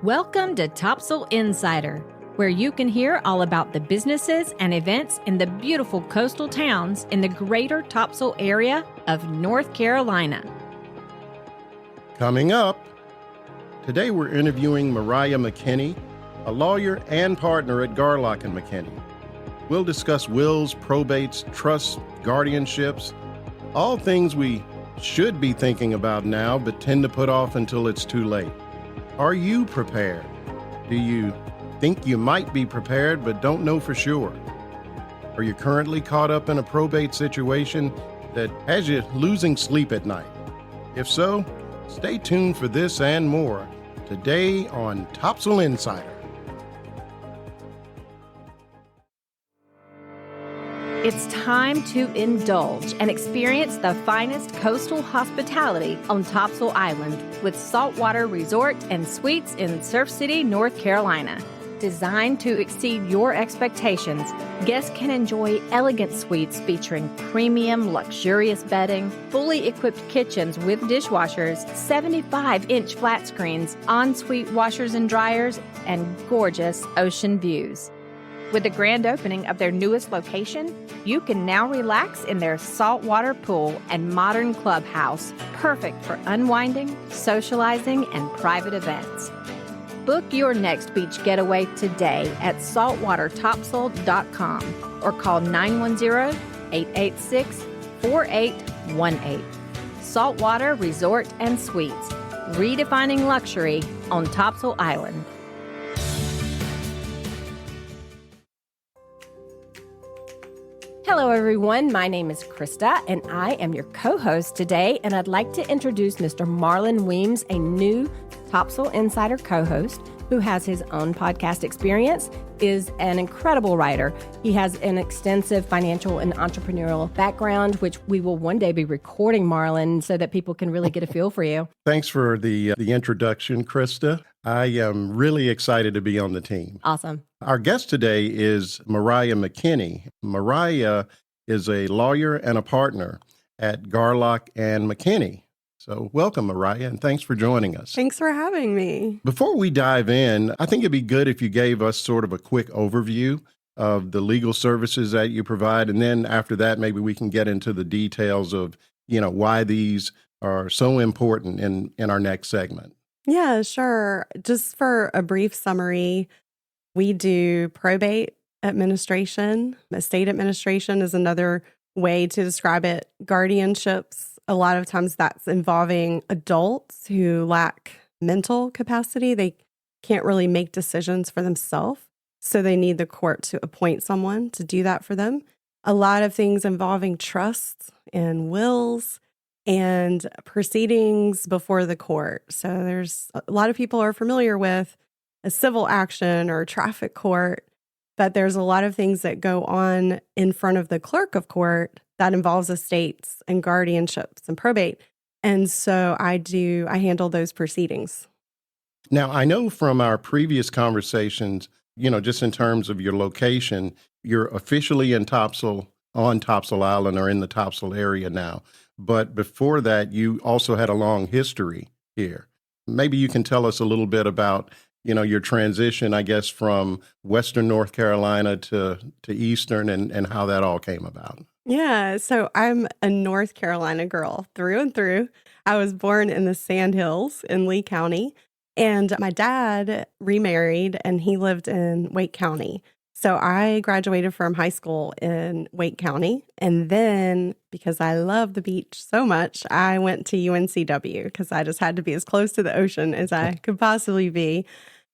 Welcome to Topsail Insider, where you can hear all about the businesses and events in the beautiful coastal towns in the greater Topsail area of North Carolina. Coming up, today we're interviewing Mariah McKinney, a lawyer and partner at Garlock McKinney. We'll discuss wills, probates, trusts, guardianships, all things we should be thinking about now but tend to put off until it's too late. Are you prepared? Do you think you might be prepared but don't know for sure? Are you currently caught up in a probate situation that has you losing sleep at night? If so, stay tuned for this and more today on Topsail Insider. It's time to indulge and experience the finest coastal hospitality on Topsail Island with saltwater resort and suites in Surf City, North Carolina. Designed to exceed your expectations, guests can enjoy elegant suites featuring premium, luxurious bedding, fully equipped kitchens with dishwashers, 75-inch flat screens, ensuite washers and dryers, and gorgeous ocean views. With the grand opening of their newest location, you can now relax in their saltwater pool and modern clubhouse, perfect for unwinding, socializing, and private events. Book your next beach getaway today at saltwatertopsail.com or call 910-886-4818. Saltwater Resort and Suites, redefining luxury on Topsail Island. Hello, everyone. My name is Krista, and I am your co-host today, and I'd like to introduce Mr. Marlon Weems, a new Topsail Insider co-host who has his own podcast experience, is an incredible writer. He has an extensive financial and entrepreneurial background, which we will one day be recording, Marlon, so that people can really get a feel for you. Thanks for the introduction, Krista. I am really excited to be on the team. Awesome. Our guest today is Mariah McKinney. Mariah is a lawyer and a partner at Garlock and McKinney. So welcome, Mariah, and thanks for joining us. Thanks for having me. Before we dive in, I think it'd be good if you gave us sort of a quick overview of the legal services that you provide. And then after that, maybe we can get into the details of, why these are so important in our next segment. Yeah, sure. Just for a brief summary, we do probate administration. Estate administration is another way to describe it. Guardianships, a lot of times that's involving adults who lack mental capacity. They can't really make decisions for themselves, so they need the court to appoint someone to do that for them. A lot of things involving trusts and wills and proceedings before the court. So there's a lot of people are familiar with a civil action or a traffic court, but there's a lot of things that go on in front of the clerk of court that involves estates and guardianships and probate. And so I handle those proceedings. Now, I know from our previous conversations, just in terms of your location, you're officially on Topsail Island or in the Topsail area now. But before that, you also had a long history here. Maybe you can tell us a little bit about, your transition, I guess, from Western North Carolina to Eastern and how that all came about. Yeah, so I'm a North Carolina girl through and through. I was born in the Sandhills in Lee County, and my dad remarried and he lived in Wake County. So I graduated from high school in Wake County. And then because I love the beach so much, I went to UNCW because I just had to be as close to the ocean as I could possibly be.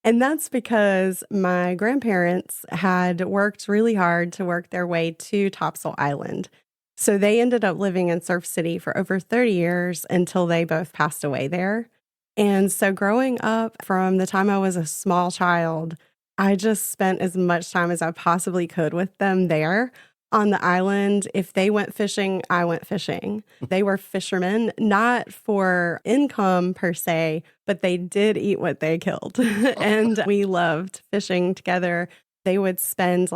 And that's because my grandparents had worked really hard to work their way to Topsail Island. So they ended up living in Surf City for over 30 years until they both passed away there. And so growing up from the time I was a small child, I just spent as much time as I possibly could with them there on the island. If they went fishing, I went fishing. They were fishermen, not for income per se, but they did eat what they killed. And we loved fishing together. They would spend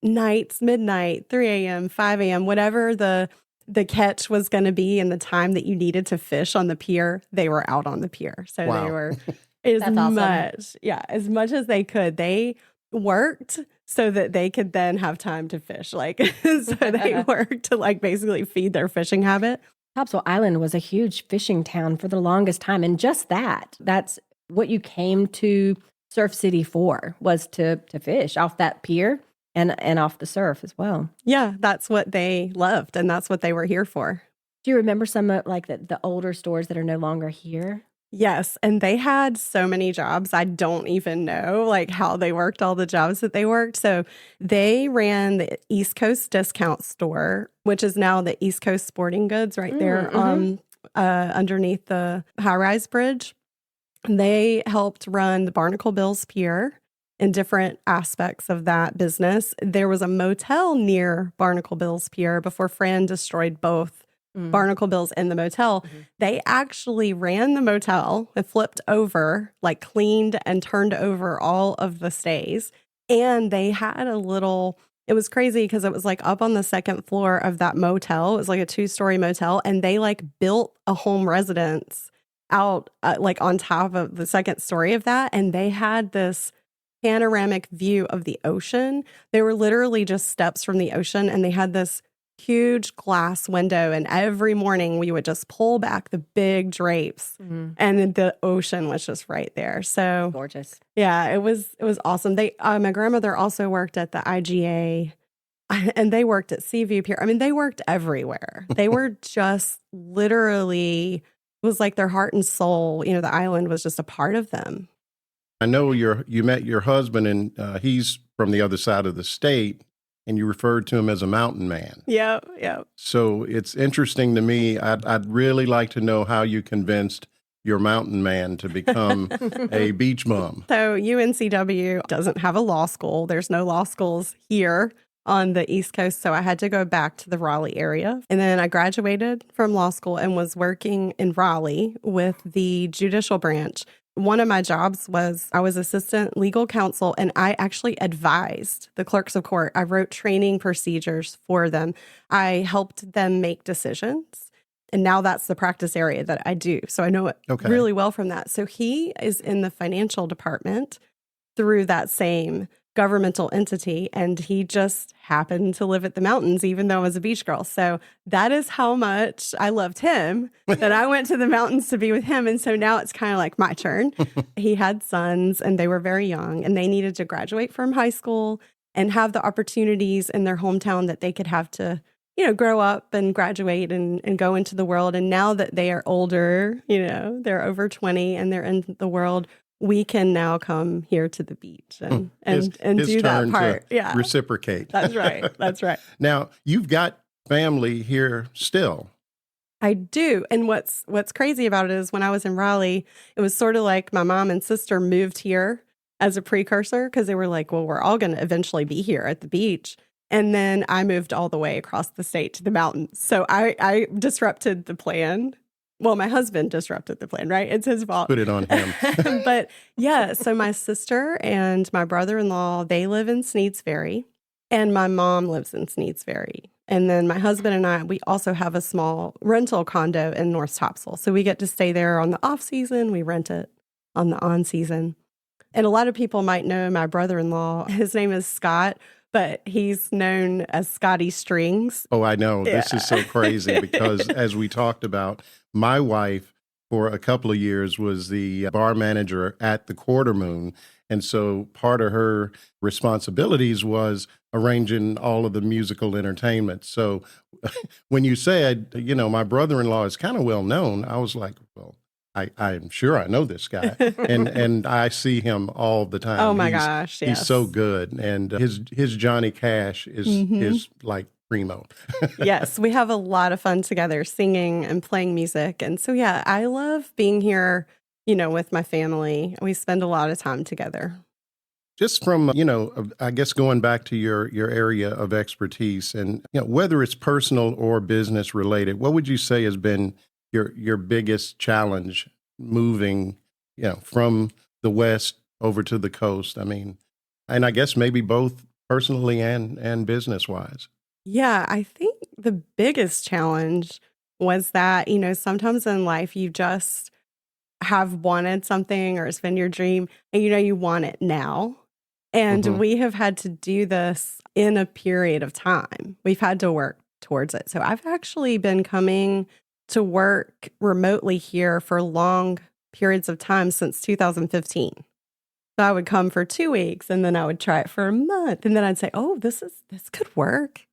nights, midnight, 3 a.m., 5 a.m., whatever the catch was going to be and the time that you needed to fish on the pier, they were out on the pier. So Wow. they were That's awesome. As much as they could. They worked so that they could then have time to fish. Like, so they worked to like basically feed their fishing habit. Topsail Island was a huge fishing town for the longest time. And just that's what you came to Surf City for, was to fish off that pier and off the surf as well. Yeah, that's what they loved. And that's what they were here for. Do you remember some of like the older stores that are no longer here? Yes. And they had so many jobs. I don't even know like how they worked all the jobs that they worked. So they ran the East Coast Discount Store, which is now the East Coast Sporting Goods right there underneath the high-rise bridge. They helped run the Barnacle Bills Pier in different aspects of that business. There was a motel near Barnacle Bills Pier before Fran destroyed both Barnacle Bills and the motel. They actually ran the motel and flipped over, like cleaned and turned over all of the stays. And they had it was crazy because it was like up on the second floor of that motel. It was like a 2-story motel. And they like built a home residence out like on top of the second story of that. And they had this panoramic view of the ocean. They were literally just steps from the ocean. And they had this huge glass window, and every morning we would just pull back the big drapes and the ocean was just right there. So gorgeous. Yeah, it was awesome. They my grandmother also worked at the IGA and they worked at Seaview Pier. I mean, they worked everywhere. They were just literally, it was like their heart and soul. You know, the island was just a part of them. I know you met your husband, and he's from the other side of the state. And you referred to him as a mountain man. Yeah. So it's interesting to me. I'd really like to know how you convinced your mountain man to become a beach bum. So UNCW doesn't have a law school. There's no law schools here on the East Coast. So I had to go back to the Raleigh area. And then I graduated from law school and was working in Raleigh with the judicial branch. One of my jobs was I was assistant legal counsel, and I actually advised the clerks of court. I wrote training procedures for them. I helped them make decisions. And now that's the practice area that I do. So I know it really well from that. So he is in the financial department through that same governmental entity, and he just happened to live at the mountains, even though I was a beach girl. So that is how much I loved him that I went to the mountains to be with him. And so now it's kind of like my turn. He had sons, and they were very young, and they needed to graduate from high school and have the opportunities in their hometown that they could have to, you know, grow up and graduate and go into the world. And now that they are older, you know, they're over 20 and they're in the world, we can now come here to the beach and do that part. Yeah. Reciprocate. That's right. That's right. Now, you've got family here still. I do. And what's crazy about it is when I was in Raleigh, it was sort of like my mom and sister moved here as a precursor because they were like, well, we're all going to eventually be here at the beach. And then I moved all the way across the state to the mountains. So I disrupted the plan. Well, my husband disrupted the plan, right? It's his fault. Put it on him. But yeah, so my sister and my brother-in-law, they live in Sneads Ferry, and my mom lives in Sneads Ferry. And then my husband and I, we also have a small rental condo in North Topsail. So we get to stay there on the off season. We rent it on the on season. And a lot of people might know my brother-in-law. His name is Scott, but he's known as Scotty Strings. Oh, I know. Yeah. This is so crazy because as we talked about, my wife for a couple of years was the bar manager at the Quarter Moon. And so part of her responsibilities was arranging all of the musical entertainment. So when you said, you know, my brother-in-law is kind of well known, I was like, well, I'm sure I know this guy. and I see him all the time. Oh my gosh. Yes. He's so good. And his Johnny Cash is like primo. Yes, we have a lot of fun together singing and playing music. And so, yeah, I love being here, you know, with my family. We spend a lot of time together. Just from, you know, I guess going back to your area of expertise and, you know, whether it's personal or business related, what would you say has been your biggest challenge moving, you know, from the West over to the coast? I mean, and I guess maybe both personally and business wise. Yeah, I think the biggest challenge was that, you know, sometimes in life you just have wanted something or it's been your dream and you want it now. And we have had to do this in a period of time. We've had to work towards it. So I've actually been coming to work remotely here for long periods of time since 2015. So I would come for 2 weeks and then I would try it for a month. And then I'd say, oh, this could work.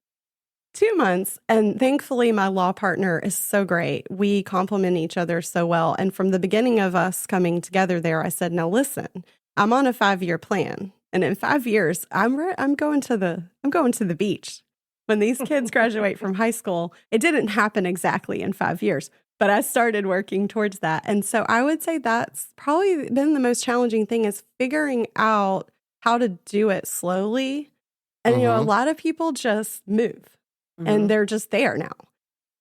2 months. And thankfully, my law partner is so great. We complement each other so well. And from the beginning of us coming together there, I said, now listen, I'm on a 5-year plan. And in 5 years, I'm going to the beach. When these kids graduate from high school, it didn't happen exactly in 5 years, but I started working towards that. And so I would say that's probably been the most challenging thing is figuring out how to do it slowly. And, a lot of people just move and they're just there now.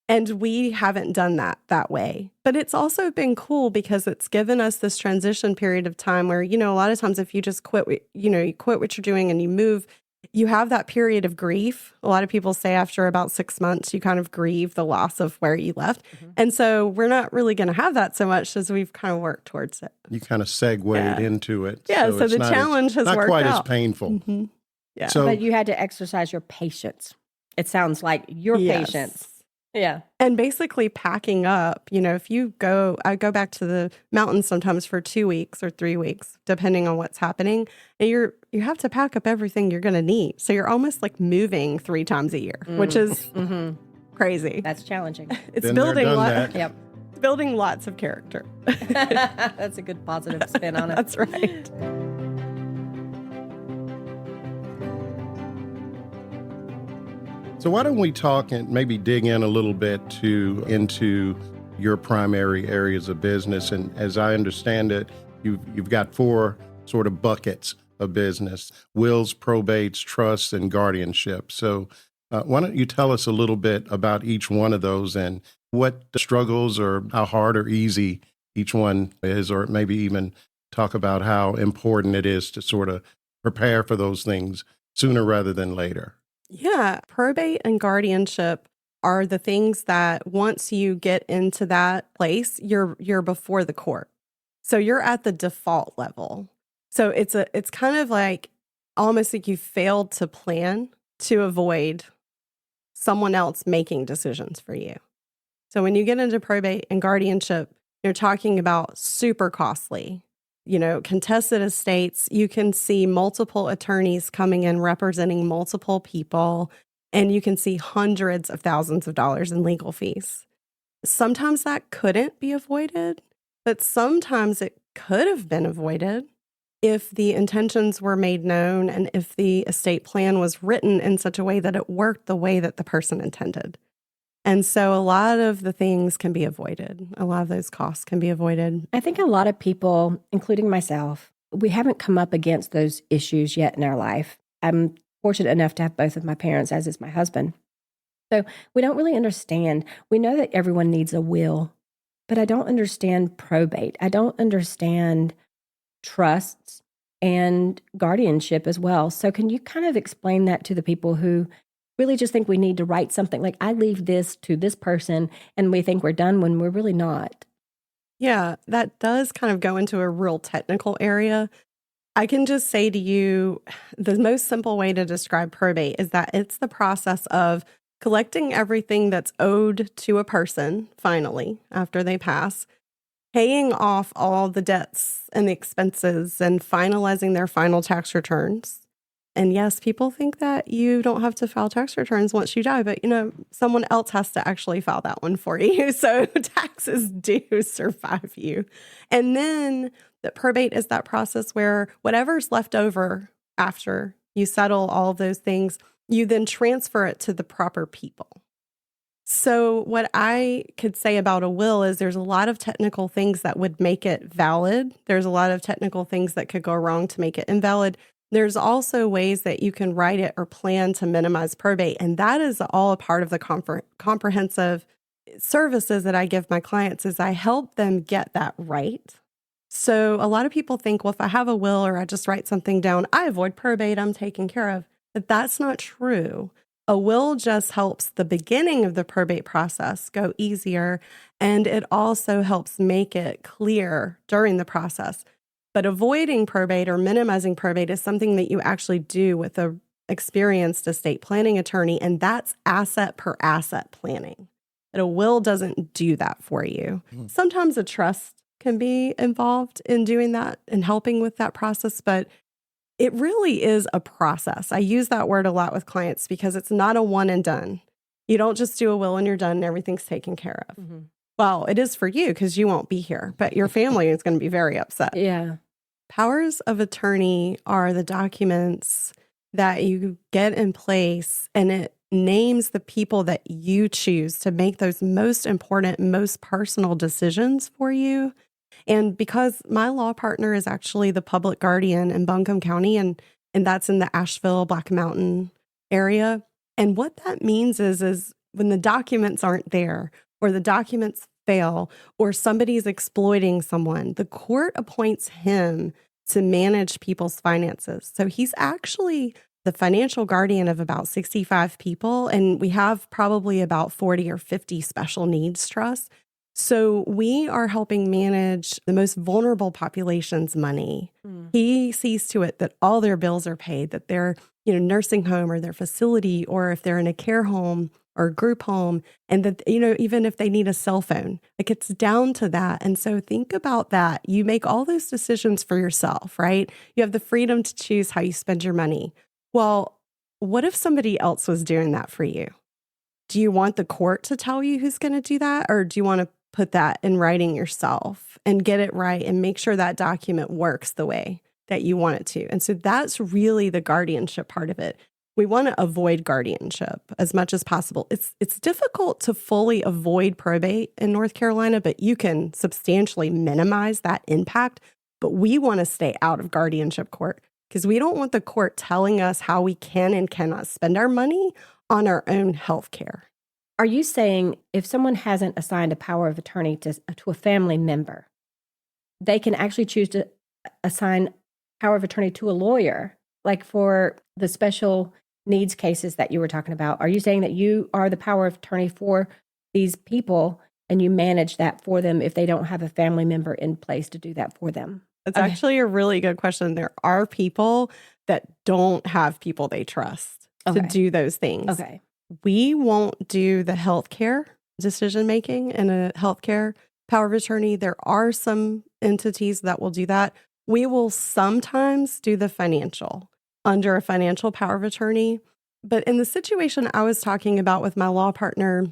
And we haven't done that way. But it's also been cool because it's given us this transition period of time where, a lot of times if you just quit, you quit what you're doing and you move, you have that period of grief. A lot of people say after about 6 months, you kind of grieve the loss of where you left. And so we're not really going to have that so much as we've kind of worked towards it. You kind of segued into it. Yeah, so the challenge has worked out. Not quite as painful. Yeah. So, but you had to exercise your patience. It sounds like your patience. Yeah. And basically packing up, if I go back to the mountains sometimes for 2 weeks or 3 weeks, depending on what's happening. And you have to pack up everything you're going to need. So you're almost like moving 3 times a year, which is crazy. That's challenging. It's Been building there, done that. Yep. It's building lots of character. That's a good positive spin on it. That's right. So why don't we talk and maybe dig in a little bit into your primary areas of business? And as I understand it, you've got 4 sort of buckets of business: wills, probates, trusts, and guardianships. So why don't you tell us a little bit about each one of those and what the struggles or how hard or easy each one is, or maybe even talk about how important it is to sort of prepare for those things sooner rather than later. Yeah, probate and guardianship are the things that once you get into that place, you're before the court. So you're at the default level. So it's kind of like almost like you failed to plan to avoid someone else making decisions for you. So when you get into probate and guardianship, you're talking about super costly. Contested estates, you can see multiple attorneys coming in representing multiple people, and you can see hundreds of thousands of dollars in legal fees. Sometimes that couldn't be avoided, but sometimes it could have been avoided if the intentions were made known and if the estate plan was written in such a way that it worked the way that the person intended. And so a lot of the things can be avoided. A lot of those costs can be avoided. I think a lot of people, including myself, we haven't come up against those issues yet in our life. I'm fortunate enough to have both of my parents, as is my husband. So we don't really understand. We know that everyone needs a will, but I don't understand probate. I don't understand trusts and guardianship as well. So can you kind of explain that to the people who really just think we need to write something like, I leave this to this person and we think we're done when we're really not? Yeah, that does kind of go into a real technical area. I can just say to you, the most simple way to describe probate is that it's the process of collecting everything that's owed to a person, finally, after they pass, paying off all the debts and the expenses, and finalizing their final tax returns. And yes, people think that you don't have to file tax returns once you die, but someone else has to actually file that one for you. So taxes do survive you. And then the probate is that process where whatever's left over after you settle all of those things, you then transfer it to the proper people. So what I could say about a will is there's a lot of technical things that would make it valid. There's a lot of technical things that could go wrong to make it invalid. There's also ways that you can write it or plan to minimize probate. And that is all a part of the comprehensive services that I give my clients is I help them get that right. So a lot of people think, well, if I have a will or I just write something down, I avoid probate, I'm taken care of. But that's not true. A will just helps the beginning of the probate process go easier, and it also helps make it clear during the process. But avoiding probate or minimizing probate is something that you actually do with a experienced estate planning attorney, and that's asset per asset planning. But a will doesn't do that for you. Sometimes a trust can be involved in doing that and helping with that process, but it really is a process. I use that word a lot with clients because it's not a one and done. You don't just do a will and you're done and everything's taken care of. Mm-hmm. Well, it is for you because you won't be here, but your family is going to be very upset. Yeah. Powers of attorney are the documents that you get in place, and it names the people that you choose to make those most important, most personal decisions for you. And because my law partner is actually the public guardian in Buncombe County, and that's in the Asheville, Black Mountain area. And what that means is when the documents aren't there, or the documents fail, or somebody's exploiting someone, the court appoints him to manage people's finances. So he's actually the financial guardian of about 65 people, and we have probably about 40 or 50 special needs trusts. So we are helping manage the most vulnerable population's money. He sees to it that all their bills are paid, that their nursing home or their facility, or if they're in a care home or group home, and that, even if they need a cell phone, it gets down to that. And so think about that. You make all those decisions for yourself, right? You have the freedom to choose how you spend your money. Well, what if somebody else was doing that for you? Do you want the court to tell you who's going to do that? Or do you want to put that in writing yourself and get it right and make sure that document works the way that you want it to? And so that's really the guardianship part of it. We want to avoid guardianship as much as possible. It's difficult to fully avoid probate in North Carolina, but you can substantially minimize that impact. But we want to stay out of guardianship court because we don't want the court telling us how we can and cannot spend our money on our own health care. Are you saying if someone hasn't assigned a power of attorney to a family member, they can actually choose to assign power of attorney to a lawyer, like for the special needs cases that you were talking about? Are you saying that you are the power of attorney for these people and you manage that for them if they don't have a family member in place to do that for them? That's actually a really good question. There are people that don't have people they trust to do those things. Okay. We won't do the healthcare decision-making in a healthcare power of attorney. There are some entities that will do that. We will sometimes do the financial under a financial power of attorney. But in the situation I was talking about with my law partner,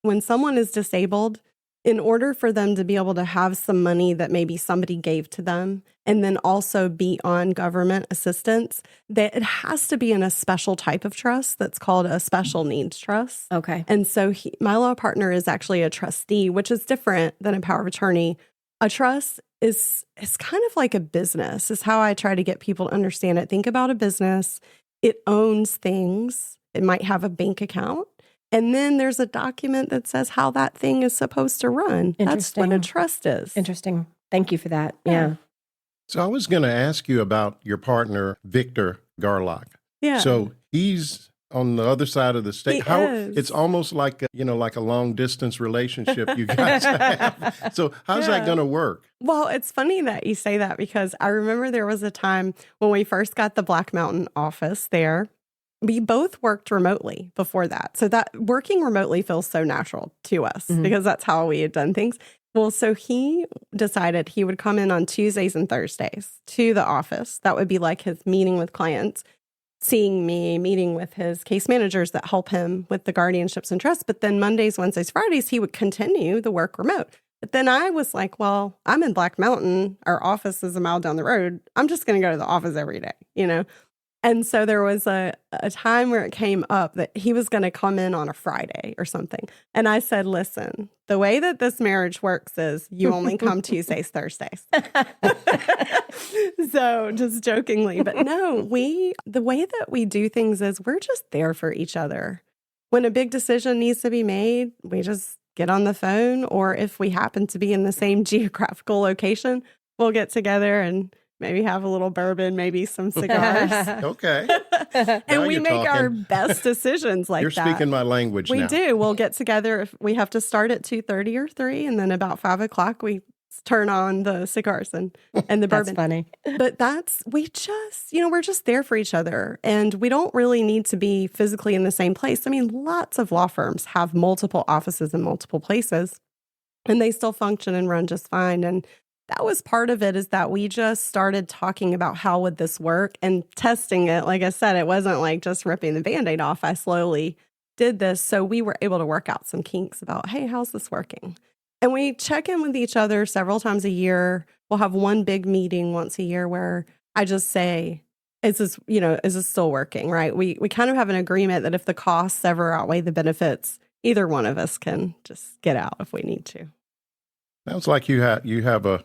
when someone is disabled, in order for them to be able to have some money that maybe somebody gave to them and then also be on government assistance, that it has to be in a special type of trust that's called a special needs trust. Okay. And so my law partner is actually a trustee, which is different than a power of attorney. A trust is kind of like a business, is how I try to get people to understand it. Think about a business. It owns things. It might have a bank account. And then there's a document that says how that thing is supposed to run. That's what a trust is. Interesting. Thank you for that. Yeah. So I was going to ask you about your partner, Victor Garlock. Yeah. So he's on the other side of the state. It's almost like like a long distance relationship you guys have. So how's that going to work? Well, it's funny that you say that because I remember there was a time when we first got the Black Mountain office there. We both worked remotely before that. So that working remotely feels so natural to us because that's how we had done things. Well, so he decided he would come in on Tuesdays and Thursdays to the office. That would be like his meeting with clients, seeing me, meeting with his case managers that help him with the guardianships and trusts. But then Mondays, Wednesdays, Fridays, he would continue the work remote. But then I was like, well, I'm in Black Mountain. Our office is a mile down the road. I'm just going to go to the office every day, And so there was a time where it came up that he was going to come in on a Friday or something. And I said, listen, the way that this marriage works is you only come Tuesdays, Thursdays. So just jokingly, but no, the way that we do things is we're just there for each other. When a big decision needs to be made, we just get on the phone, or if we happen to be in the same geographical location, we'll get together and maybe have a little bourbon, maybe some cigars. Okay. Now And we you're make our talking. best decisions like You're that. speaking my language We now. do. We'll get together. If we have to start at 2:30 or 3, and then about 5 o'clock, we turn on the cigars and the That's bourbon. funny. But we just, we're just there for each other. And we don't really need to be physically in the same place. I mean, lots of law firms have multiple offices in multiple places, and they still function and run just fine. And that was part of it, is that we just started talking about how would this work and testing it. Like I said, it wasn't like just ripping the Band-Aid off. I slowly did this. So we were able to work out some kinks about, hey, how's this working? And we check in with each other several times a year. We'll have one big meeting once a year where I just say, is this still working, right? We kind of have an agreement that if the costs ever outweigh the benefits, either one of us can just get out if we need to. Sounds like you have a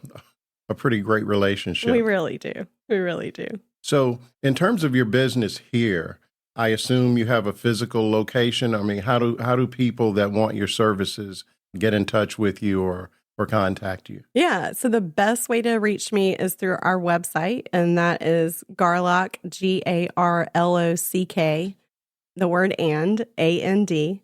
pretty great relationship. We really do. We really do. So in terms of your business here, I assume you have a physical location. I mean, how do people that want your services get in touch with you or contact you? Yeah. So the best way to reach me is through our website, and that is Garlock, Garlock, the word and, A-N-D,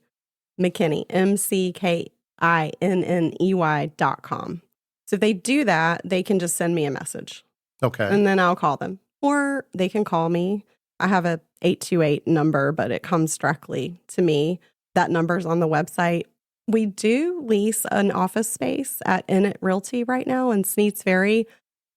McKinney, McKinney.com. So if they do that, they can just send me a message. Okay. And then I'll call them. Or they can call me. I have a 828 number, but it comes directly to me. That number's on the website. We do lease an office space at Innit Realty right now in Sneeds Ferry.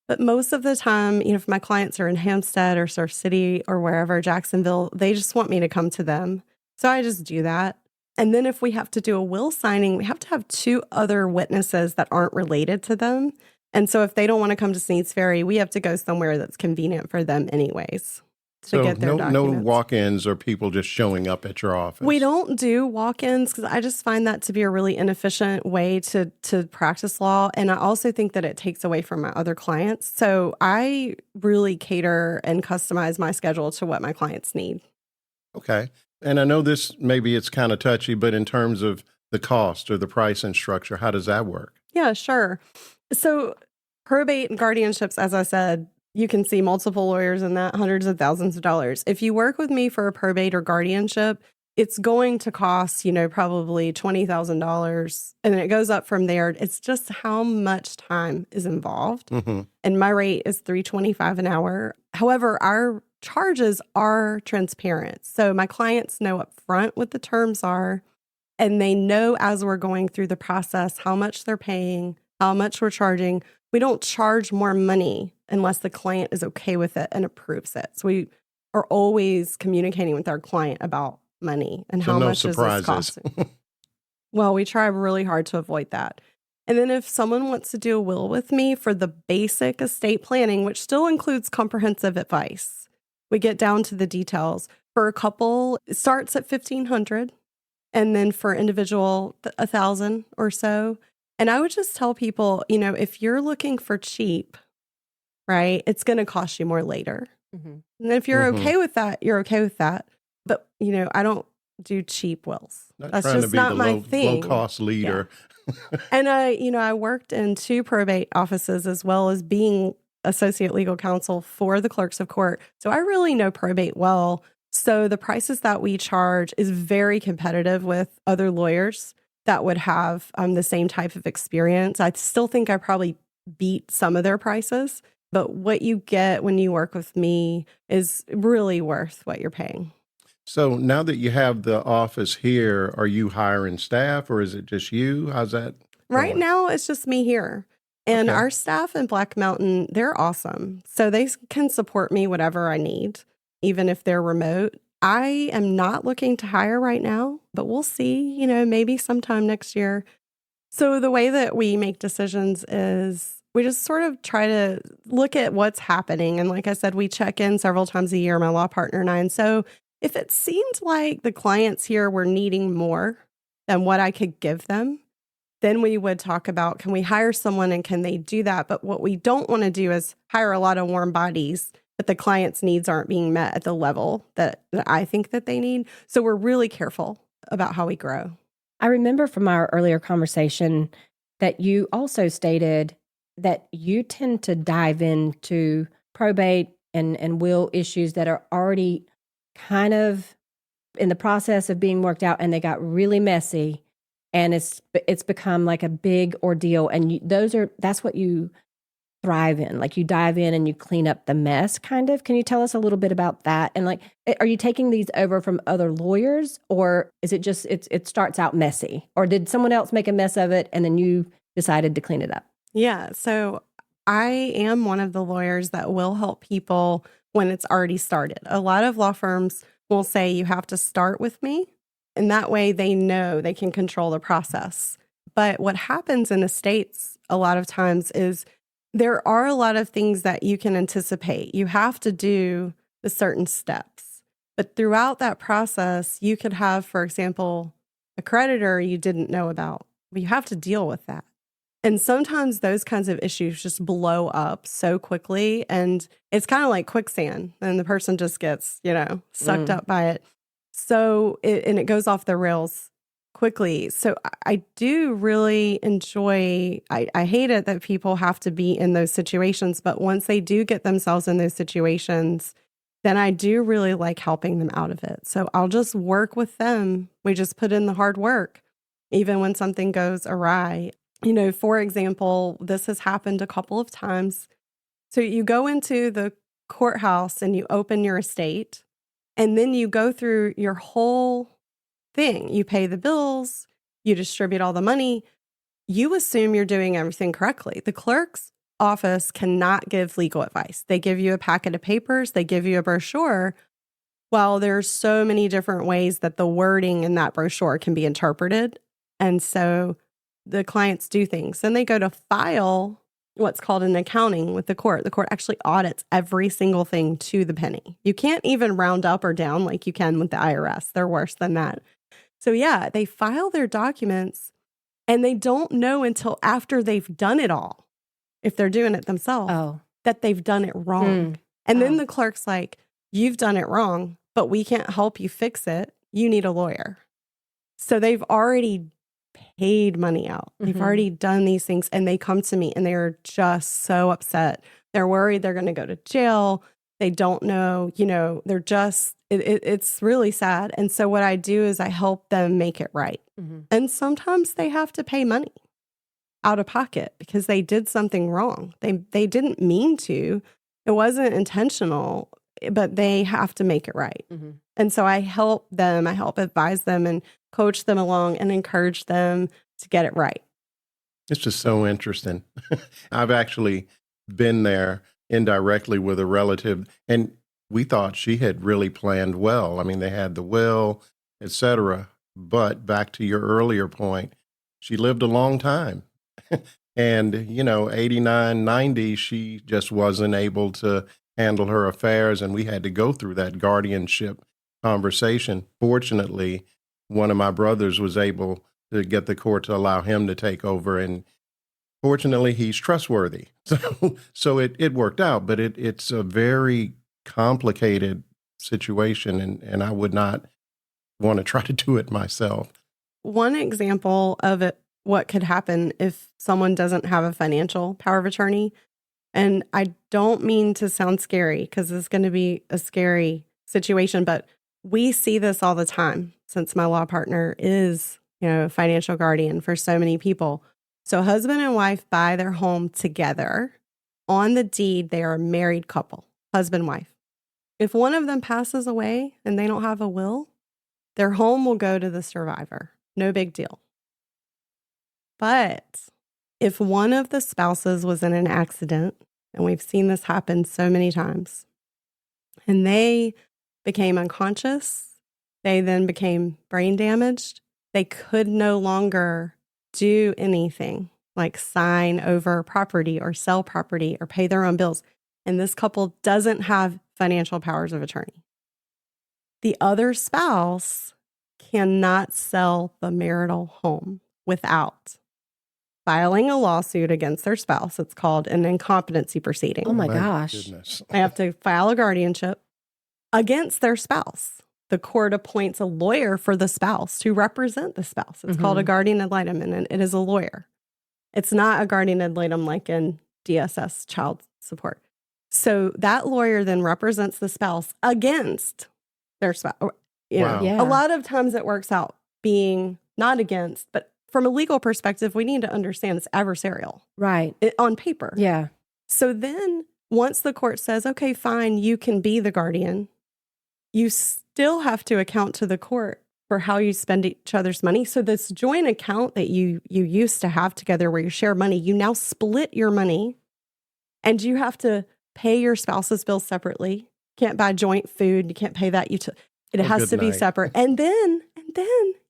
But most of the time, if my clients are in Hampstead or Surf City or wherever, Jacksonville, they just want me to come to them. So I just do that. And then if we have to do a will signing, we have to have 2 other witnesses that aren't related to them. And so if they don't want to come to Sneeds Ferry, we have to go somewhere that's convenient for them anyways. So get their no documents. walk-ins or people just showing up at your office? We don't do walk-ins because I just find that to be a really inefficient way to practice law. And I also think that it takes away from my other clients. So I really cater and customize my schedule to what my clients need. Okay. And I know maybe it's kind of touchy, but in terms of the cost or the pricing structure, how does that work? Yeah, sure. So probate and guardianships, as I said, you can see multiple lawyers in that, hundreds of thousands of dollars. If you work with me for a probate or guardianship, it's going to cost, probably $20,000. And then it goes up from there. It's just how much time is involved. Mm-hmm. And my rate is $3.25 an hour. However, our charges are transparent. So my clients know up front what the terms are, and they know as we're going through the process how much they're paying, how much we're charging. We don't charge more money unless the client is okay with it and approves it. So we are always communicating with our client about money and how much is this costing. Well, we try really hard to avoid that. And then if someone wants to do a will with me for the basic estate planning, which still includes comprehensive advice, we get down to the details. For a couple, it starts at $1,500, and then for individual, $1,000 or so. And I would just tell people, if you're looking for cheap, right, it's going to cost you more later. Mm-hmm. And if you're okay with that, you're okay with that. But, I don't do cheap wills. That's just not my thing. Low cost leader. Yeah. And I worked in 2 probate offices as well as being associate legal counsel for the clerks of court. So I really know probate well. So the prices that we charge is very competitive with other lawyers that would have the same type of experience. I still think I probably beat some of their prices, but what you get when you work with me is really worth what you're paying. So now that you have the office here, are you hiring staff or is it just you? How's that going? Right now, it's just me here. And our staff in Black Mountain, they're awesome. So they can support me whatever I need, even if they're remote. I am not looking to hire right now, but we'll see, maybe sometime next year. So the way that we make decisions is we just sort of try to look at what's happening. And like I said, we check in several times a year, my law partner and I. And so if it seemed like the clients here were needing more than what I could give them, then we would talk about, can we hire someone and can they do that? But what we don't want to do is hire a lot of warm bodies, but the client's needs aren't being met at the level that I think that they need. So we're really careful about how we grow. I remember from our earlier conversation that you also stated that you tend to dive into probate and will issues that are already kind of in the process of being worked out, and they got really messy, and it's become like a big ordeal. And that's what you thrive in. Like, you dive in and you clean up the mess, kind of. Can you tell us a little bit about that? And like, are you taking these over from other lawyers, or is it just it starts out messy, or did someone else make a mess of it and then you decided to clean it up? Yeah. So I am one of the lawyers that will help people when it's already started. A lot of law firms will say you have to start with me, and that way they know they can control the process. But what happens in estates a lot of times is there are a lot of things that you can anticipate. You have to do the certain steps. But throughout that process, you could have, for example, a creditor you didn't know about. But you have to deal with that. And sometimes those kinds of issues just blow up so quickly, and it's kind of like quicksand, and the person just gets, sucked up by it. So, it goes off the rails quickly. So I do really enjoy, I hate it that people have to be in those situations, but once they do get themselves in those situations, then I do really like helping them out of it. So I'll just work with them. We just put in the hard work, even when something goes awry. For example, this has happened a couple of times. So you go into the courthouse and you open your estate, and then you go through your whole thing. You pay the bills, you distribute all the money. You assume you're doing everything correctly. The clerk's office cannot give legal advice. They give you a packet of papers, they give you a brochure. Well, there's so many different ways that the wording in that brochure can be interpreted. And so the clients do things. Then they go to file what's called an accounting with the court. The court actually audits every single thing to the penny. You can't even round up or down like you can with the IRS. They're worse than that. So yeah, they file their documents, and they don't know until after they've done it all, if they're doing it themselves, that they've done it wrong. And then the clerk's like, you've done it wrong, but we can't help you fix it. You need a lawyer. So they've already paid money out. They've already done these things, and they come to me and they're just so upset. They're worried they're going to go to jail. They don't know, they're just, it's really sad. And so what I do is I help them make it right. And sometimes they have to pay money out of pocket because they did something wrong. They didn't mean to. It wasn't intentional, but they have to make it right. And so I help them. I help advise them and coach them along and encourage them to get it right. It's just so interesting. I've actually been there indirectly with a relative, and we thought she had really planned well. I mean, they had the will, etc. But back to your earlier point, she lived a long time. And, 89, 90, she just wasn't able to handle her affairs, and we had to go through that guardianship conversation. Fortunately, one of my brothers was able to get the court to allow him to take over, and fortunately, he's trustworthy. So it worked out, but it's a very complicated situation, and I would not want to try to do it myself. One example of it, what could happen if someone doesn't have a financial power of attorney, and I don't mean to sound scary because it's going to be a scary situation, but we see this all the time since my law partner is, a financial guardian for so many people. So husband and wife buy their home together. On the deed, they are a married couple, husband, wife. If one of them passes away and they don't have a will, their home will go to the survivor. No big deal. But if one of the spouses was in an accident, and we've seen this happen so many times, and they became unconscious, they then became brain damaged, they could no longer do anything like sign over property or sell property or pay their own bills. And this couple doesn't have financial powers of attorney. The other spouse cannot sell the marital home without filing a lawsuit against their spouse. It's called an incompetency proceeding. Oh my gosh. Goodness. They have to file a guardianship against their spouse. The court appoints a lawyer for the spouse to represent the spouse. It's called a guardian ad litem, and it is a lawyer. It's not a guardian ad litem like in DSS child support. So that lawyer then represents the spouse against their spouse. You know, Wow. Yeah. a lot of times it works out being not against, but from a legal perspective, we need to understand it's adversarial Right. on paper. Yeah. So then once the court says, okay, fine, you can be the guardian, you still have to account to the court for how you spend each other's money. So this joint account that you used to have together where you share money, you now split your money and you have to pay your spouse's bills separately. Can't buy joint food. You can't pay that. It has to be separate. And then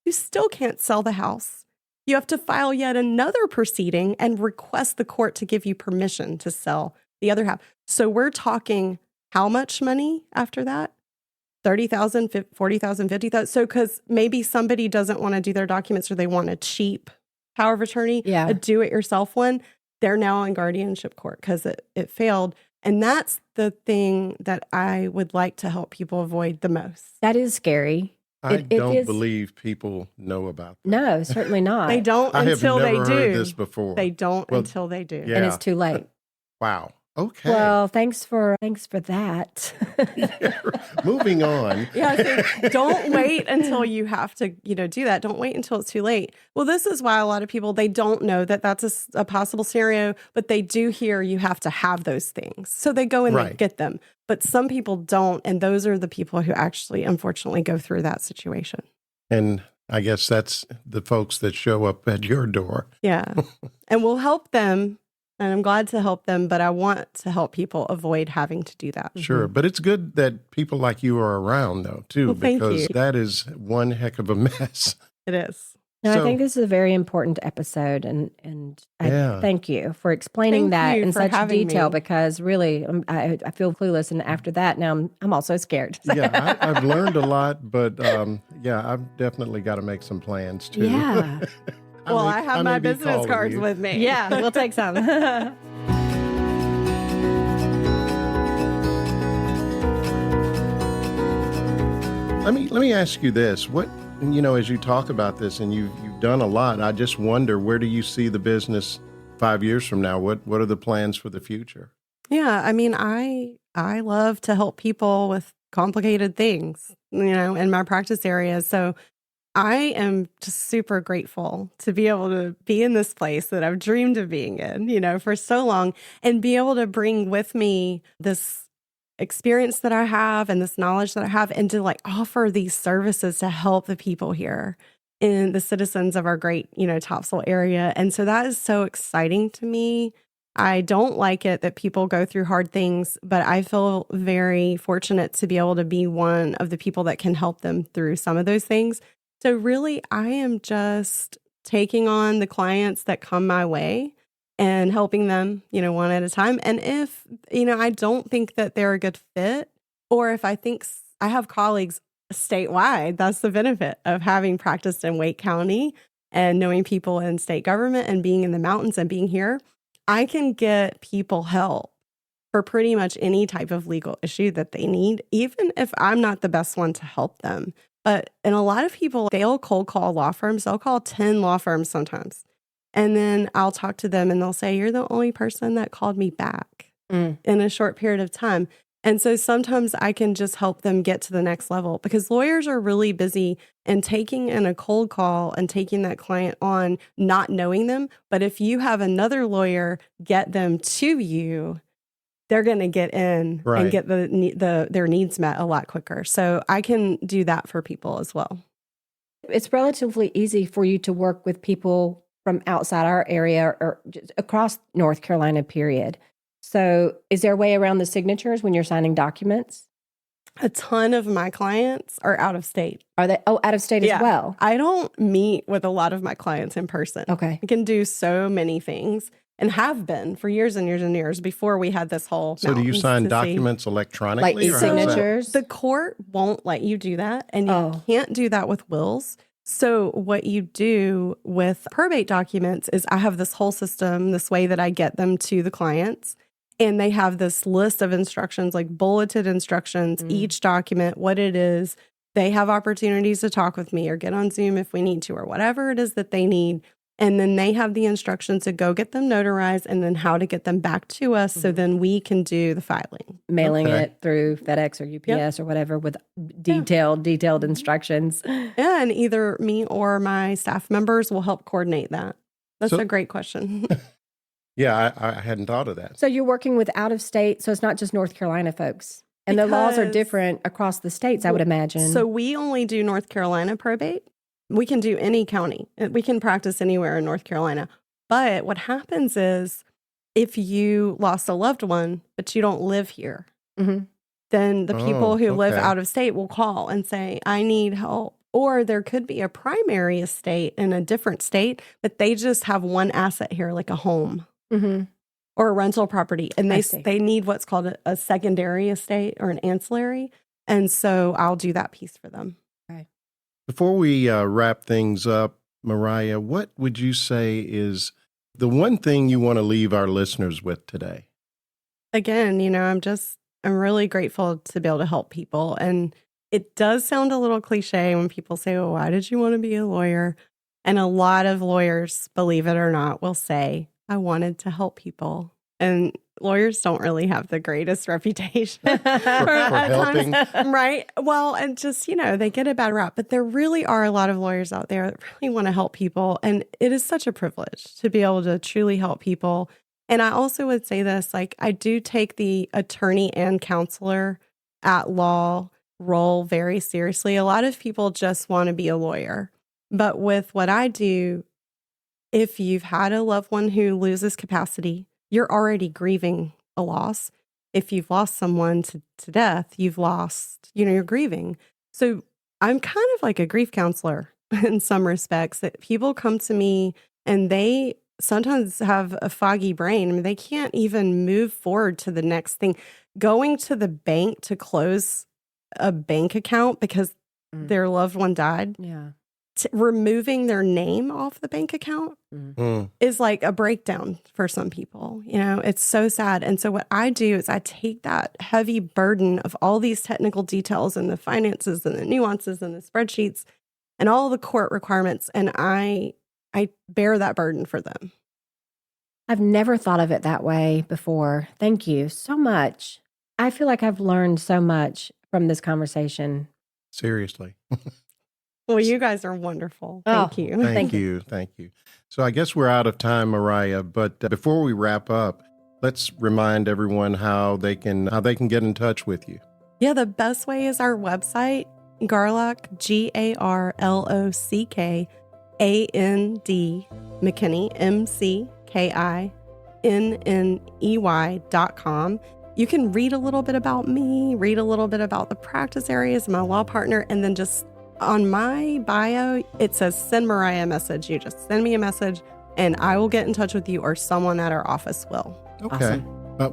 you still can't sell the house. You have to file yet another proceeding and request the court to give you permission to sell the other half. So we're talking how much money after that? 30,000, 40,000, 50,000. So because maybe somebody doesn't want to do their documents or they want a cheap power of attorney, a do-it-yourself one, they're now in guardianship court because it failed. And that's the thing that I would like to help people avoid the most. That is scary. I It don't is- believe people know about that. No, certainly not. They don't I have until never they do. heard this before. They don't Well, until they do. yeah. And it's too late. Wow. Okay. Well, thanks for that. Moving on. Yeah, so don't wait until you have to, do that. Don't wait until it's too late. Well, this is why a lot of people, they don't know that that's a possible scenario, but they do hear you have to have those things. So they go and they Right. get them. But some people don't, and those are the people who actually, unfortunately, go through that situation. And I guess that's the folks that show up at your door. Yeah. And we'll help them. And I'm glad to help them, but I want to help people avoid having to do that. Sure. But it's good that people like you are around, though, too, Well, thank because you. that is one heck of a mess. It is. No, So- I think this is a very important episode, and I Yeah. thank you for explaining Thank that you in for such having detail. me. Because really, I feel clueless, and after that, now I'm also scared. Yeah, I've learned a lot, but I've definitely got to make some plans, too. Yeah, Well, I have my may be business calling cards you. with me. yeah, we'll take some. Let me ask you this. What, as you talk about this and you've done a lot, I just wonder, where do you see the business 5 years from now? What are the plans for the future? Yeah, I mean, I love to help people with complicated things, in my practice area. So I am just super grateful to be able to be in this place that I've dreamed of being in, for so long, and be able to bring with me this experience that I have and this knowledge that I have, and to offer these services to help the people here and the citizens of our great, Topsail area. And so that is so exciting to me. I don't like it that people go through hard things, but I feel very fortunate to be able to be one of the people that can help them through some of those things. So really, I am just taking on the clients that come my way and helping them, one at a time. And if, I don't think that they're a good fit, or if I think I have colleagues statewide, that's the benefit of having practiced in Wake County and knowing people in state government and being in the mountains and being here, I can get people help for pretty much any type of legal issue that they need, even if I'm not the best one to help them. And a lot of people, they'll cold call law firms. They'll call 10 law firms sometimes. And then I'll talk to them and they'll say, you're the only person that called me back in a short period of time. And so sometimes I can just help them get to the next level, because lawyers are really busy and taking in a cold call and taking that client on, not knowing them. But if you have another lawyer get them to you, they're going to get in Right. and get their needs met a lot quicker. So I can do that for people as well. It's relatively easy for you to work with people from outside our area or just across North Carolina, period. So is there a way around the signatures when you're signing documents? A ton of my clients are out of state. Are they out of state Yeah. as well? I don't meet with a lot of my clients in person. Okay. I can do so many things and have been for years and years and years before we had this whole. So do you mountains sign to see. documents electronically? Like or how's that? e-signatures? The court won't let you do that, and you Oh. can't do that with wills. So what you do with probate documents is I have this whole system, this way that I get them to the clients, and they have this list of instructions, like bulleted instructions, each document, what it is. They have opportunities to talk with me or get on Zoom if we need to, or whatever it is that they need. And then they have the instructions to go get them notarized and then how to get them back to us so then we can do the filing. Mailing it through FedEx or UPS or whatever with detailed instructions. Yeah, and either me or my staff members will help coordinate that. That's a great question. Yeah, I hadn't thought of that. So you're working with out of state, so it's not just North Carolina folks. And the laws are different across the states, I would imagine. So we only do North Carolina probate. We can do any county. We can practice anywhere in North Carolina. But what happens is if you lost a loved one, but you don't live here, then the people who live out of state will call and say, I need help. Or there could be a primary estate in a different state, but they just have one asset here, like a home or a rental property. And they need what's called a secondary estate or an ancillary. And so I'll do that piece for them. Before we wrap things up, Mariah, what would you say is the one thing you want to leave our listeners with today? Again, I'm really grateful to be able to help people. And it does sound a little cliche when people say, well, why did you want to be a lawyer? And a lot of lawyers, believe it or not, will say, I wanted to help people. And lawyers don't really have the greatest reputation for helping. Right. Well, and just, they get a bad rap. But there really are a lot of lawyers out there that really want to help people. And it is such a privilege to be able to truly help people. And I also would say this, I do take the attorney and counselor at law role very seriously. A lot of people just want to be a lawyer. But with what I do, if you've had a loved one who loses capacity, you're already grieving a loss. If you've lost someone to death, you're grieving. So I'm kind of like a grief counselor in some respects, that people come to me and they sometimes have a foggy brain. I mean, they can't even move forward to the next thing. Going to the bank to close a bank account because their loved one died. Yeah. Removing their name off the bank account is like a breakdown for some people. It's so sad. And so what I do is I take that heavy burden of all these technical details and the finances and the nuances and the spreadsheets and all the court requirements, and I bear that burden for them. I've never thought of it that way before. Thank you so much. I feel like I've learned so much from this conversation. Seriously. Well, you guys are wonderful. Thank you. Thank you. So I guess we're out of time, Mariah, but before we wrap up, let's remind everyone how they can get in touch with you. Yeah, the best way is our website, Garlock, GarlockAnd McKinney, McKinney.com. You can read a little bit about me, read a little bit about the practice areas, my law partner, and then just on my bio, it says send Mariah a message. You just send me a message and I will get in touch with you or someone at our office will. Okay. Awesome.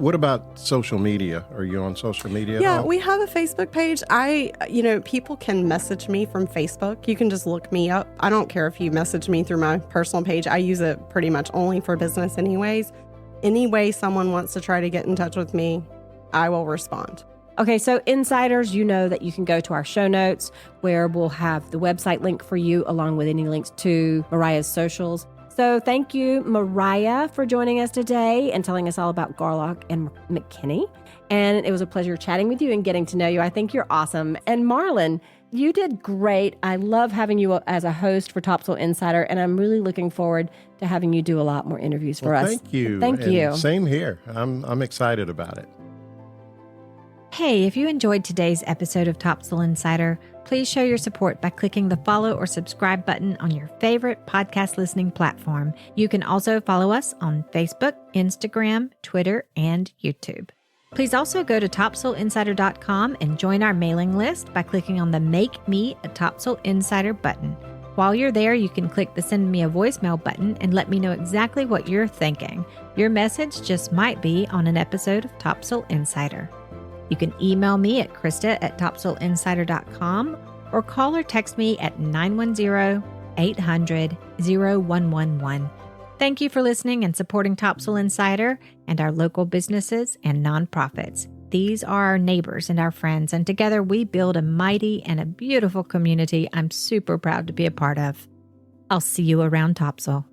What about social media? Are you on social media? Yeah, we have a Facebook page. People can message me from Facebook. You can just look me up. I don't care if you message me through my personal page. I use it pretty much only for business anyways. Any way someone wants to try to get in touch with me, I will respond. Okay, so insiders, you know that you can go to our show notes where we'll have the website link for you along with any links to Mariah's socials. So thank you, Mariah, for joining us today and telling us all about Garlock and McKinney. And it was a pleasure chatting with you and getting to know you. I think you're awesome. And Marlon, you did great. I love having you as a host for Topsail Insider, and I'm really looking forward to having you do a lot more interviews for us. Thank you. Thank you. Same here. I'm excited about it. Hey, if you enjoyed today's episode of Topsail Insider, please show your support by clicking the follow or subscribe button on your favorite podcast listening platform. You can also follow us on Facebook, Instagram, Twitter, and YouTube. Please also go to topsailinsider.com and join our mailing list by clicking on the Make Me a Topsail Insider button. While you're there, you can click the Send Me a Voicemail button and let me know exactly what you're thinking. Your message just might be on an episode of Topsail Insider. You can email me at krista@topsailinsider.com or call or text me at 910-800-0111. Thank you for listening and supporting Topsail Insider and our local businesses and nonprofits. These are our neighbors and our friends, and together we build a mighty and a beautiful community I'm super proud to be a part of. I'll see you around Topsail.